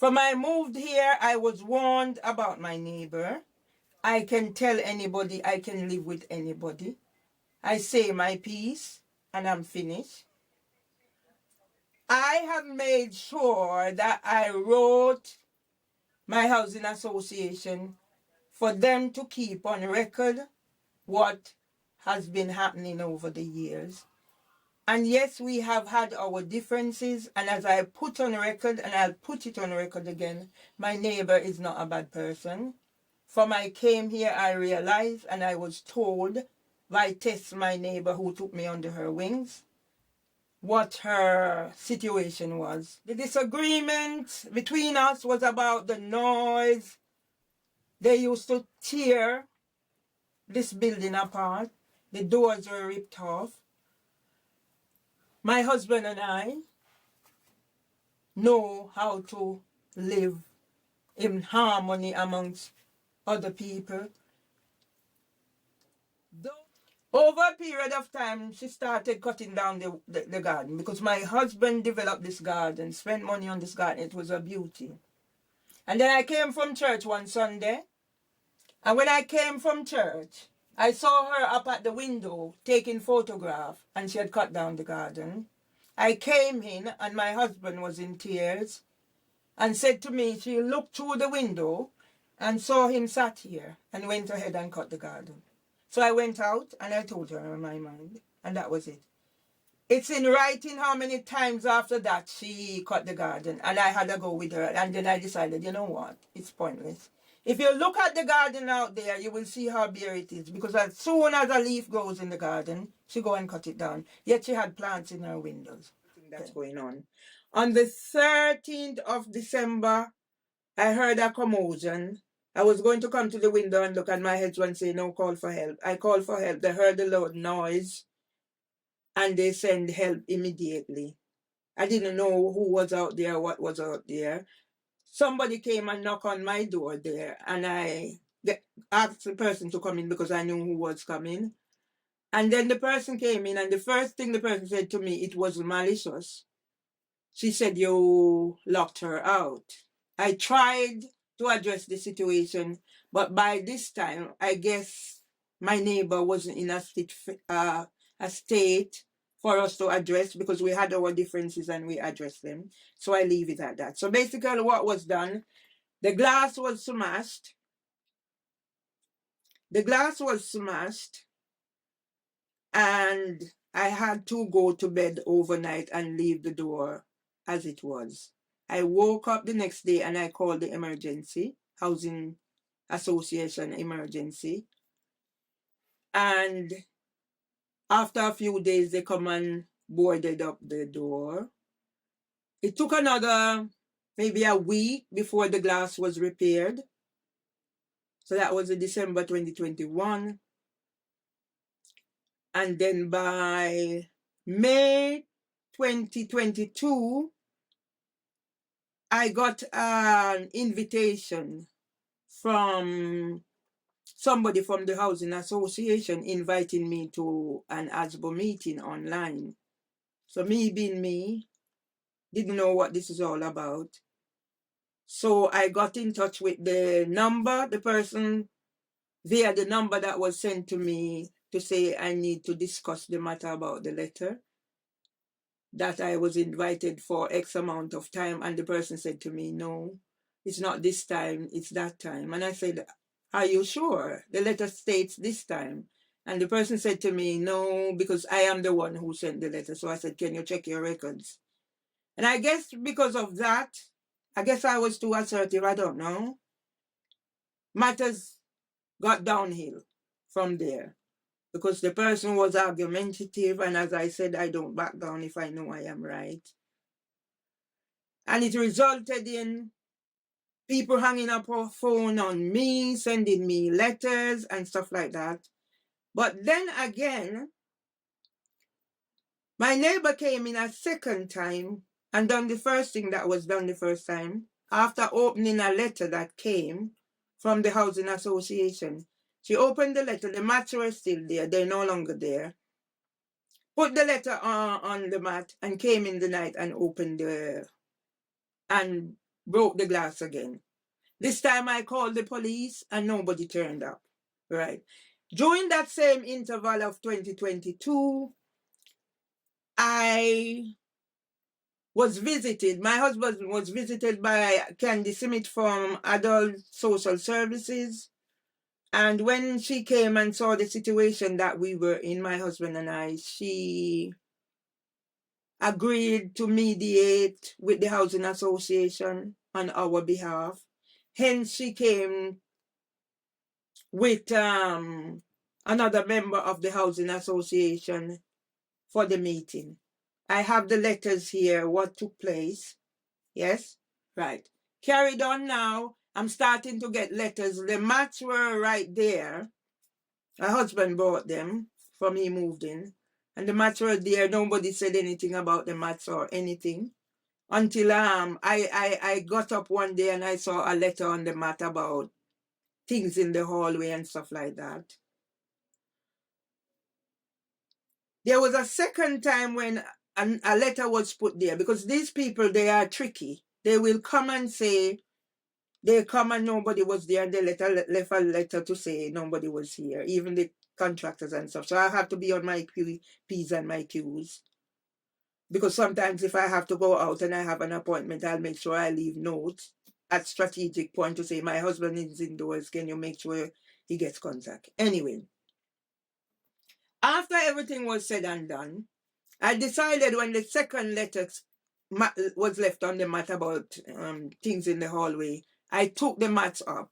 From I moved here, I was warned about my neighbor. I can tell anybody, I can live with anybody. I say my piece and I'm finished. I have made sure that I wrote my housing association for them to keep on record what has been happening over the years. And yes, we have had our differences, and as I put on record, and I'll put it on record again, my neighbor is not a bad person. From I came here, I realized, and I was told by Tess, my neighbor who took me under her wings, what her situation was. The disagreement between us was about the noise. They used to tear this building apart. The doors were ripped off. My husband and I know how to live in harmony amongst other people. Over a period of time, she started cutting down the garden because my husband developed this garden, spent money on this garden. It was a beauty. And then I came from church one Sunday, and when I came from church, I saw her up at the window taking photographs, and she had cut down the garden. I came in, and my husband was in tears and said to me, she looked through the window and saw him sat here and went ahead and cut the garden. So I went out and I told her in my mind, and that was it. It's in writing how many times after that she cut the garden, and I had to go with her. And then I decided, you know what, it's pointless. If you look at the garden out there, you will see how bare it is, because as soon as a leaf grows in the garden, she go and cut it down. Yet she had plants in her windows. That's going on. On the 13th of December, I heard a commotion. I was going to come to the window and look, and my husband said, no, call for help. I called for help. They heard a loud noise, and they sent help immediately. I didn't know who was out there, what was out there. Somebody came and knocked on my door there, and I asked the person to come in because I knew who was coming. And then the person came in, and the first thing the person said to me, it was malicious. She said, you locked her out. I tried to address the situation, but by this time, I guess my neighbor wasn't in a state for us to address, because we had our differences and we addressed them. So I leave it at that. So basically what was done, the glass was smashed. The glass was smashed, and I had to go to bed overnight and leave the door as it was. I woke up the next day and I called the emergency, housing association emergency. And after a few days, they come and boarded up the door. It took another maybe a week before the glass was repaired. So that was in December 2021. And then by May 2022, I got an invitation from somebody from the Housing Association inviting me to an ASBO meeting online. So me being me, didn't know what this is all about. So I got in touch with the number, the person via the number that was sent to me to say I need to discuss the matter about the letter, that I was invited for X amount of time. And the person said to me, no, it's not this time, it's that time. And I said, are you sure? The letter states this time. And the person said to me, no, because I am the one who sent the letter. So I said, can you check your records? And I guess because of that, I guess I was too assertive, I don't know. Matters got downhill from there, because the person was argumentative, and as I said, I don't back down if I know I am right. And it resulted in people hanging up a phone on me, sending me letters and stuff like that. But then again, my neighbor came in a second time and done the first thing that was done the first time, after opening a letter that came from the Housing Association. She opened the letter, the mats were still there, they're no longer there. Put the letter on the mat and came in the night and opened and broke the glass again. This time I called the police and nobody turned up. Right. During that same interval of 2022, I was visited. My husband was visited by Candy Simit from Adult Social Services. And when she came and saw the situation that we were in, my husband and I, she agreed to mediate with the Housing Association on our behalf. Hence, she came with another member of the Housing Association for the meeting. I have the letters here, what took place. Yes? Right. Carried on now. I'm starting to get letters. The mats were right there. My husband brought them from he moved in. And the mats were there. Nobody said anything about the mats or anything. Until I got up one day and I saw a letter on the mat about things in the hallway and stuff like that. There was a second time when a letter was put there, because these people, they are tricky. They will come and say, they come and nobody was there, and they left a letter to say nobody was here, even the contractors and stuff. So I have to be on my P's and my Q's. Because sometimes if I have to go out and I have an appointment, I'll make sure I leave notes at strategic point to say, my husband is indoors, can you make sure he gets contact? Anyway, after everything was said and done, I decided when the second letter was left on the mat about things in the hallway, I took the mats up,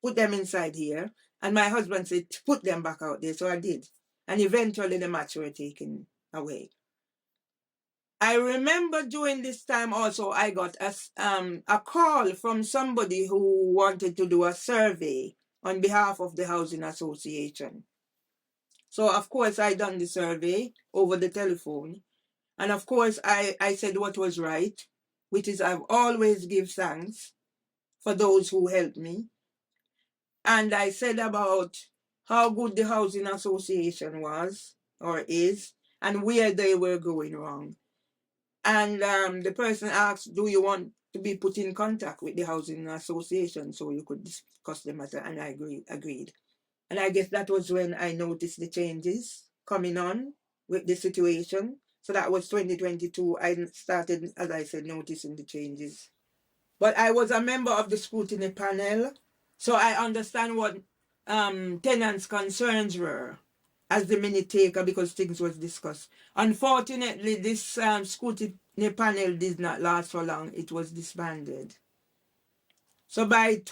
put them inside here, and my husband said, put them back out there. So I did. And eventually the mats were taken away. I remember during this time also I got a call from somebody who wanted to do a survey on behalf of the Housing Association. So of course I done the survey over the telephone. And of course I said what was right, which is I've always give thanks for those who helped me. And I said about how good the Housing Association was or is and where they were going wrong. And the person asked, do you want to be put in contact with the Housing Association so you could discuss the matter? And I agreed. And I guess that was when I noticed the changes coming on with the situation. So that was 2022. I started, as I said, noticing the changes. But I was a member of the scrutiny panel, so I understand what tenants' concerns were as the minute taker because things was discussed. Unfortunately, this scrutiny panel did not last for long. It was disbanded. So by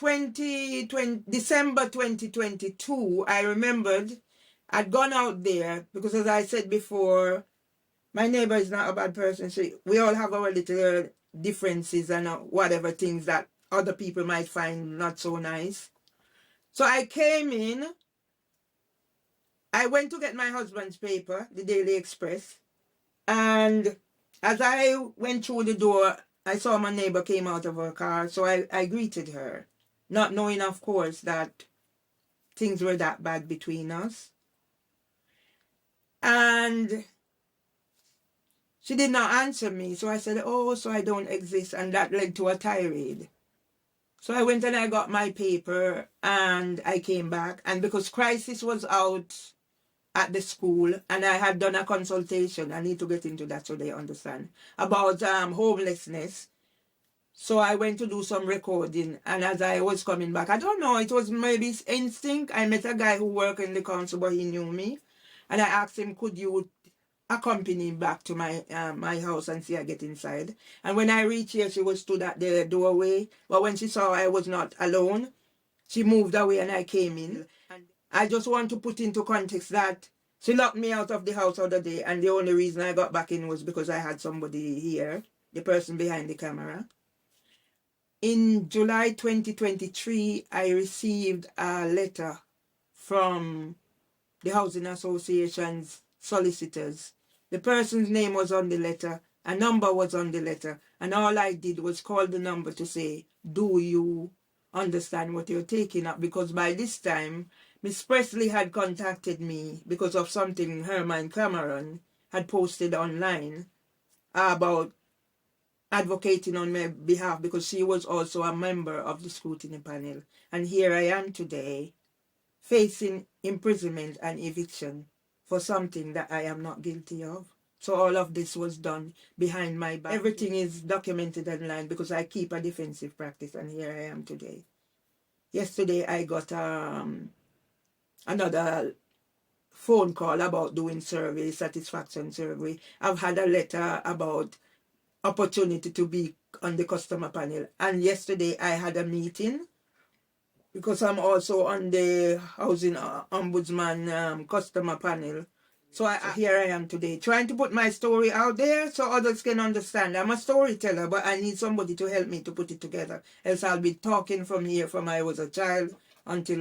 December 2022, I remembered I'd gone out there because, as I said before, my neighbor is not a bad person. We all have our little differences and whatever things that other people might find not so nice. So I came in. I went to get my husband's paper, the Daily Express. And as I went through the door, I saw my neighbor came out of her car. So I greeted her, not knowing, of course, that things were that bad between us. And she did not answer me. So I said, oh, so I don't exist. And that led to a tirade. So I went and I got my paper and I came back. And because crisis was out at the school and I had done a consultation, I need to get into that so they understand, about homelessness. So I went to do some recording. And as I was coming back, I don't know, it was maybe instinct. I met a guy who worked in the council, but he knew me. And I asked him, could you accompany me back to my my house and see I get inside. And when I reached here, she was stood at the doorway. But when she saw I was not alone, she moved away and I came in. And I just want to put into context that she locked me out of the house the other day, and the only reason I got back in was because I had somebody here, the person behind the camera. In July 2023, I received a letter from the Housing Association's solicitors. The person's name was on the letter, a number was on the letter, and all I did was call the number to say, do you understand what you're taking up? Because by this time, Miss Presley had contacted me because of something Herman Cameron had posted online about advocating on my behalf because she was also a member of the scrutiny panel. And here I am today facing imprisonment and eviction for something that I am not guilty of. So all of this was done behind my back. Everything is documented online because I keep a defensive practice, and here I am today. Yesterday I got another phone call about doing survey, satisfaction survey. I've had a letter about opportunity to be on the customer panel. And yesterday I had a meeting because I'm also on the Housing Ombudsman customer panel. So here I am today, trying to put my story out there so others can understand. I'm a storyteller, but I need somebody to help me to put it together. Else I'll be talking from here from I was a child until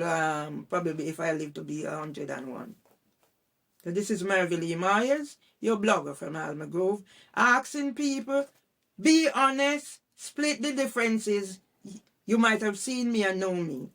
probably if I live to be 101. So this is Mervelee Myers, your blogger from Alma Grove, asking people, be honest, split the differences. You might have seen me and know me.